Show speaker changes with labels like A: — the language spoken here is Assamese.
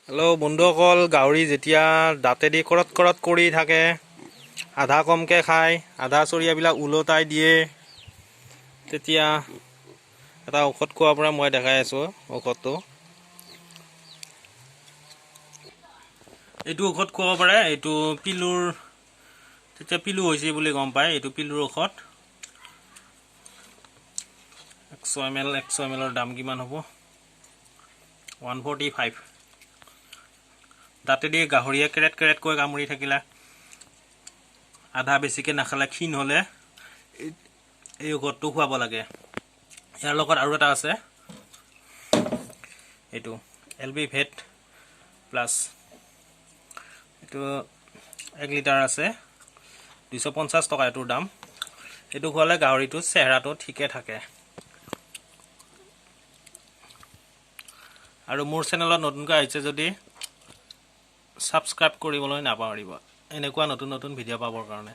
A: হেল্ল' বন্ধুসকল, গাহৰি যেতিয়া দাঁতেদি কৰত-কৰত কৰি থাকে, আধা কমকৈ খায়, আধা চৰিয়াবিলাক ওলোটাই দিয়ে, তেতিয়া এটা ঔষধ খোৱাৰ পৰা মই দেখাই আছোঁ। ঔষধটো এইটো ঔষধ খুৱাব পাৰে। এইটো পিলুৰ, তেতিয়া পিলু হৈছে বুলি গম পায়। এইটো পিলুৰ ঔষধ। 100 ml ৰ দাম কিমান হ'ব? 145। দাঁতেদি গাহৰিয়ে কেৰেট কেৰেটকৈ কামুৰি থাকিলে, আধা বেছিকৈ নাখালে, ক্ষীণ হ'লে এই ঔষধটো খুৱাব লাগে। ইয়াৰ লগত আৰু এটা আছে, এইটো LB-ভেট প্লাছ। এইটো 1 লিটাৰ আছে, 250 টকা এইটোৰ দাম। এইটো খোৱালে গাহৰিটোৰ চেহেৰাটো ঠিকে থাকে। আৰু মোৰ চেনেলত নতুনকৈ আহিছে যদি ছাবস্ক্ৰাইব কৰিবলৈ নাপাহৰিব, এনেকুৱা নতুন নতুন ভিডিঅ' পাবৰ কাৰণে।